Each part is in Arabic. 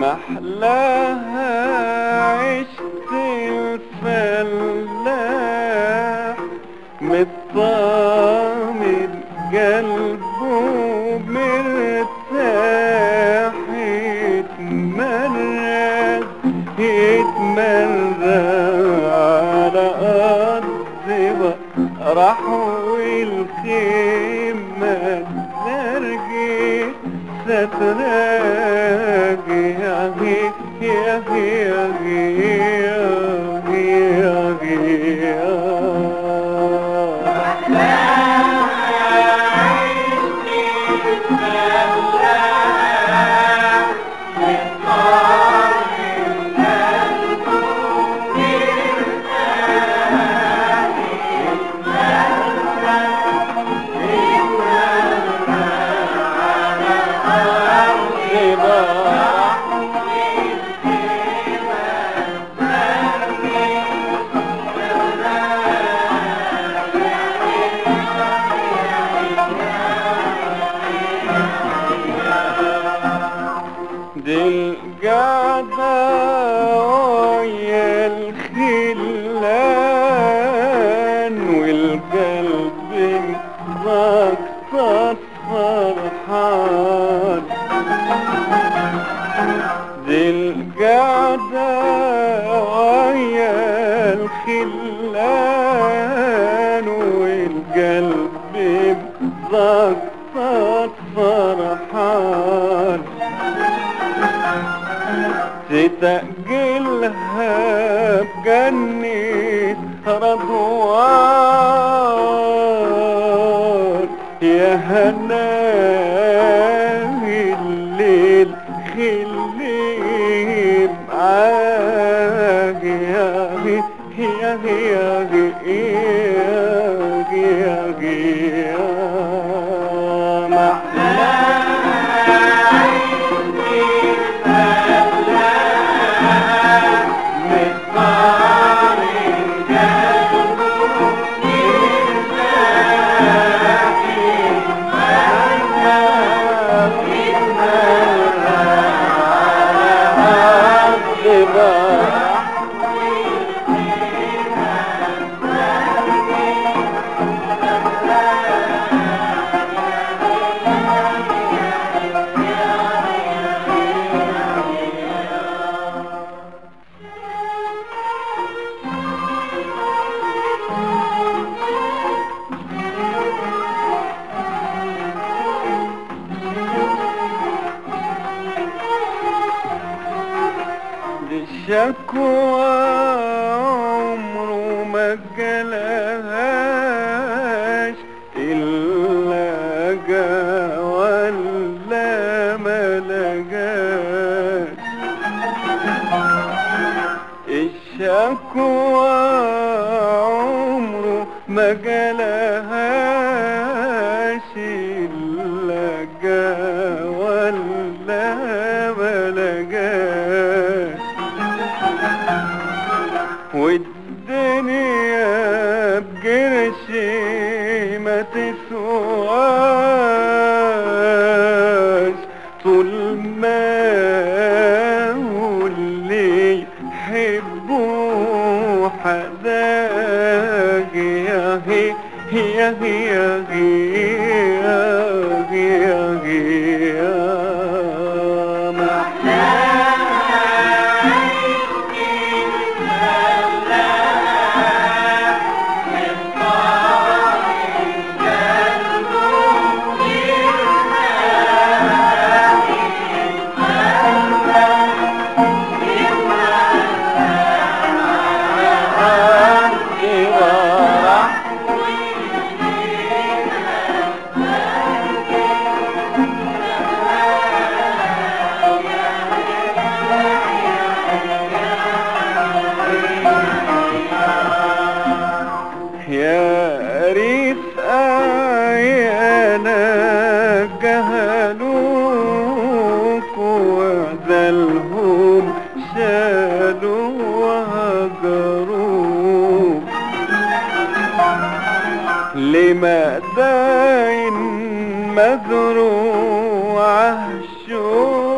محلاها عشت الفلاح مطمن قلبه مرتاح يتمرغ على أرض راح والخيمة ترجي ستراجي يا هي يا هي يا هي يا هي دي القعدة ويا الخلان والقلب مكسر فرحان دي القعدة ويا الخلان والقلب مكسر فرحان تتأجلها بجنة رضوان يا هناوي الليل خلي معاك يا هي يا هي يا شكوى عمره ما جالهاش إلا جا ولا ما لجاش الشكوى عمره ما جالهاش إلا جا ولا ما لجاش والدنيا بقرشي ما تسواش طول ما هو اللي يحبه حداك يا هي يا هي يا هي يا يا ريت أعيانا جهلوك وعزلهم شالوا وهجروك لما داين مزروعه الشوق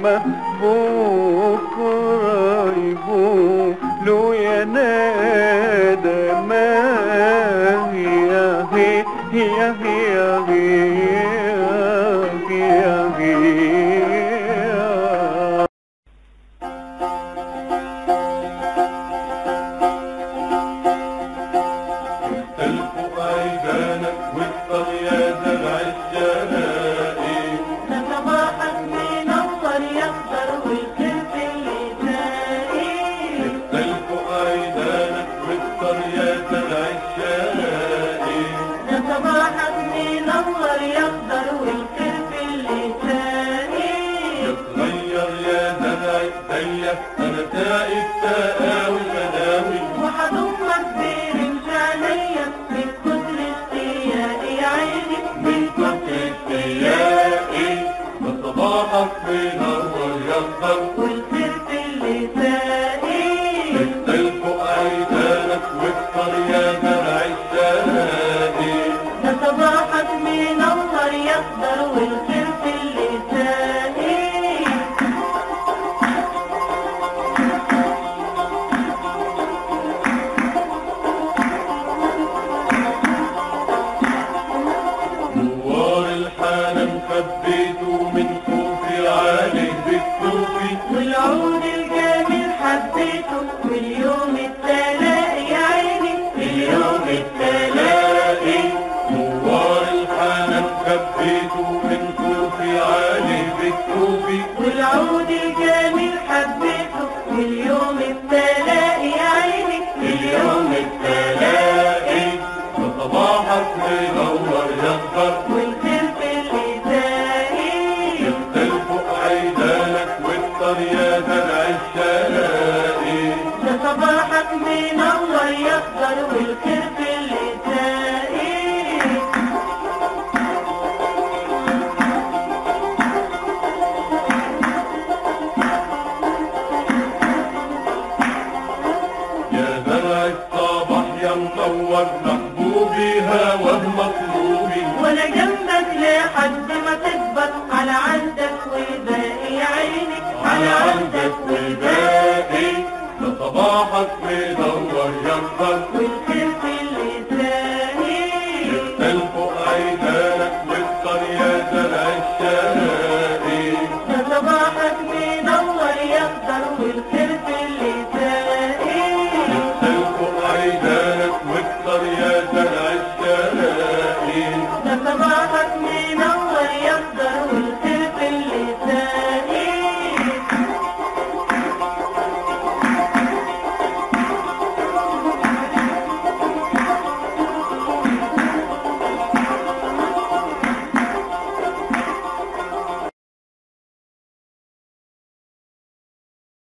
ياما بكرة يقولوا يا نادى ما هي هي هي هي أنا تائب تقاوي المداوي وحضمك برمشانية من كتر اشتياقي يا عيني من كتر اشتياقي ده صباحك منور يخضر والخير في اللي ساقي اكتل فوق عيدانك واكتر يا زرع الشاقي ده صباحك منور يخضر والخير في اللي ساقي خبيته من خوفي عليه بالكوفي والعود الجميل حبيته واليوم التلاقي يا عيني اليوم التلاقي نوار الحنان خبيته من خوفي عليه بالكوفي والعود الجميل